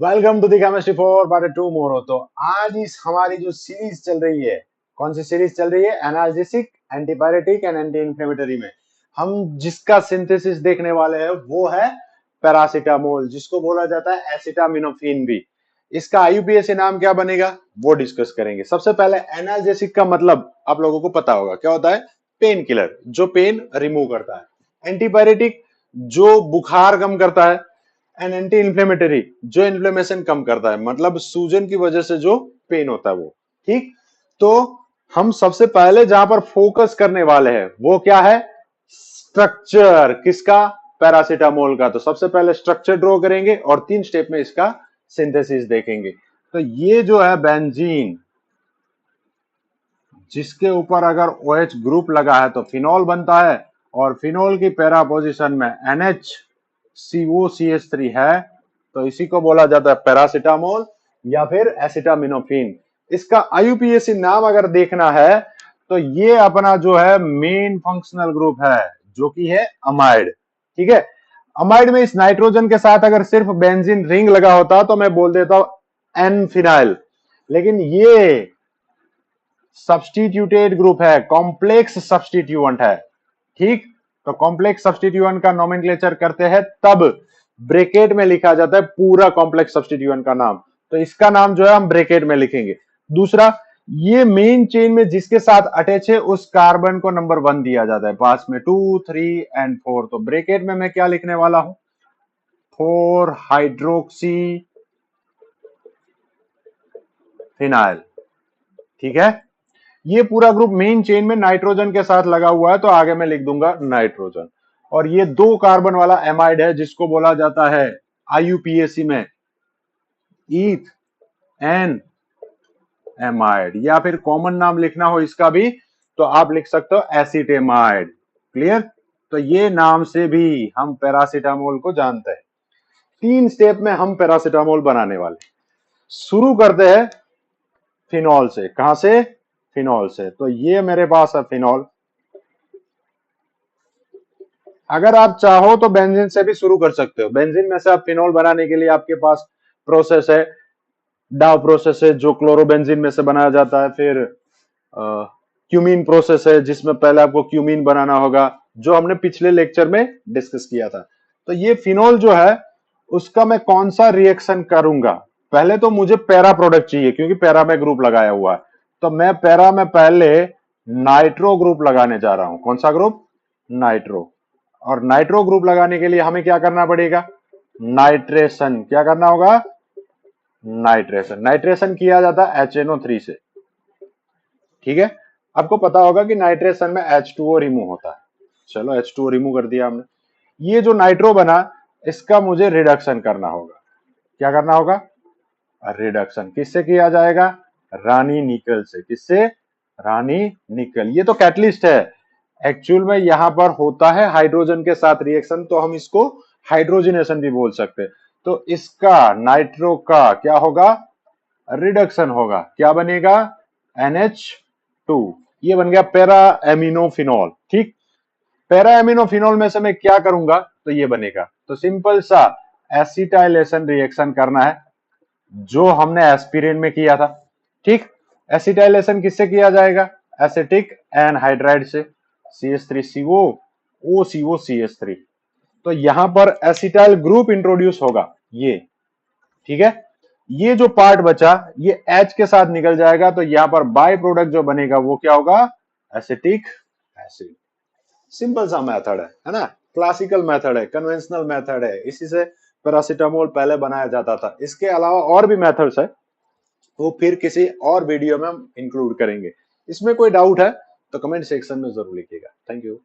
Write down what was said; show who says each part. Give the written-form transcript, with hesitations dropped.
Speaker 1: Welcome to the chemistry for part 2 more. तो आज इस हमारी जो सीरीज चल रही है, कौन सी सीरीज चल रही है? Analgesic, antipyretic and anti inflammatory में हम जिसका सिंथेसिस देखने वाले हैं वो है पैरासीटामोल, जिसको बोला जाता है एसिटामिनोफेन भी। इसका आईयूपीएसी नाम क्या बनेगा वो डिस्कस करेंगे। सबसे पहले एनाल्जेसिक का मतलब आप लोगों को पता होगा क्या होता है? पेन किलर, जो पेन रिमूव करता है। एंटीपायरेटिक, जो बुखार कम करता है। एंड एंटी इन्फ्लेमेटरी, जो इन्फ्लेमेशन कम करता है, मतलब सूजन की वजह से जो पेन होता है वो। ठीक, तो हम सबसे पहले जहां पर फोकस करने वाले हैं वो क्या है? स्ट्रक्चर किसका? पैरासीटामोल का। तो सबसे पहले स्ट्रक्चर ड्रॉ करेंगे और 3 स्टेप में इसका सिंथेसिस देखेंगे। तो ये जो है बेंजीन, जिसके ऊपर अगर OH ग्रुप लगा है तो फिनॉल बनता है, और फिनॉल की पैरा पोजीशन में NHCOCH3 है, तो इसी को बोला जाता है पैरासीटामोल या फिर एसिटामिनोफेन। इसका आईयूपीएसी नाम अगर देखना है तो ये अपना जो है मेन फंक्शनल ग्रुप है, जो कि है अमाइड। ठीक है, अमाइड में इस नाइट्रोजन के साथ अगर सिर्फ बेंजीन रिंग लगा होता तो मैं बोल देता हूं एन फिनाइल, लेकिन ये सब्सटीट्यूटेड ग्रुप है, कॉम्प्लेक्स सब्सटीट्यूएंट है। ठीक, तो कॉम्प्लेक्स सब्सटीट्यूएंट का नोमेनक्लेचर करते हैं तब ब्रैकेट में लिखा जाता है पूरा कॉम्प्लेक्स सब्सटीट्यूएंट का नाम, तो इसका नाम जो है हम ब्रैकेट में लिखेंगे। दूसरा, ये मेन चेन में जिसके साथ अटैच है उस कार्बन को नंबर 1 दिया जाता है, पास में 2, 3 एंड 4। तो ब्रैकेट में मैं क्या लिखने वाला हूं? 4 हाइड्रोक्सी फिनाइल। ठीक है, ये पूरा ग्रुप मेन चेन में नाइट्रोजन के साथ लगा हुआ है, तो आगे मैं लिख दूंगा नाइट्रोजन। और ये 2 कार्बन वाला एमाइड है, जिसको बोला जाता है आईयूपीएसी में ईथ एन एमाइड, या फिर कॉमन नाम लिखना हो इसका भी तो आप लिख सकते हो एसिटेमाइड। क्लियर? तो ये नाम से भी हम पैरासीटामोल को जानते हैं। 3 स्टेप में हम पैरासीटामोल बनाने वाले। शुरू करते हैं फिनॉल से। कहां से? फिनॉल से। तो ये मेरे पास है फिनॉल। अगर आप चाहो तो बेंजीन से भी शुरू कर सकते हो। बेंजीन में से आप फिनॉल बनाने के लिए आपके पास प्रोसेस है, डाव प्रोसेस है, जो क्लोरोबेंजीन में से बनाया जाता है। फिर क्यूमीन प्रोसेस है, जिसमें पहले आपको क्यूमीन बनाना होगा, जो हमने पिछले लेक्चर में डिस्कस किया था। तो ये फिनॉल जो है उसका मैं कौन सा रिएक्शन करूंगा? पहले तो मुझे पैरा प्रोडक्ट चाहिए, क्योंकि पैरा में ग्रुप लगाया हुआ है। तो मैं पैरा में पहले नाइट्रो ग्रुप लगाने जा रहा हूं। कौन सा ग्रुप? नाइट्रो। और नाइट्रो ग्रुप लगाने के लिए हमें क्या करना पड़ेगा? नाइट्रेशन। क्या करना होगा? नाइट्रेशन। नाइट्रेशन किया जाता है HNO3 से। ठीक है, आपको पता होगा कि नाइट्रेशन में H2O रिमूव होता है। चलो, H2O रिमूव कर दिया हमने। ये जो नाइट्रो बना, इसका मुझे रिडक्शन करना होगा। क्या करना होगा? रिडक्शन किससे किया जाएगा? रानी निकल से। किससे? रानी निकल। ये तो कैटलिस्ट है, एक्चुअल में यहां पर होता है हाइड्रोजन के साथ रिएक्शन, तो हम इसको हाइड्रोजनेशन भी बोल सकते हैं। तो इसका नाइट्रो का क्या होगा? रिडक्शन होगा। क्या बनेगा? NH2। ये बन गया पैरा एमिनोफिनॉल। ठीक, पैरा एमिनोफिनॉल में से मैं क्या करूंगा तो ये बनेगा। तो सिंपल सा एसिटाइलेशन रिएक्शन करना है, जो हमने एस्पिरिन में किया था। ठीक, एसिटाइलेशन किससे किया जाएगा? एसिटिक एनहाइड्राइड से, CH3CO OCOCH3। तो यहां पर एसिटाइल ग्रुप इंट्रोड्यूस होगा ये। ठीक है, ये जो पार्ट बचा ये H के साथ निकल जाएगा, तो यहां पर बाय प्रोडक्ट जो बनेगा वो क्या होगा? Acetic acid. सिंपल सा मेथड है ना? क्लासिकल मेथड है, कन्वेंशनल मेथड है। इसी से पैरासीटामोल पहले बनाया जाता था। इसके अलावा और भी मेथड्स है, वो फिर किसी और वीडियो में हम इंक्लूड करेंगे। इसमें कोई डाउट है तो कमेंट सेक्शन में जरूर लिखिएगा। Thank you.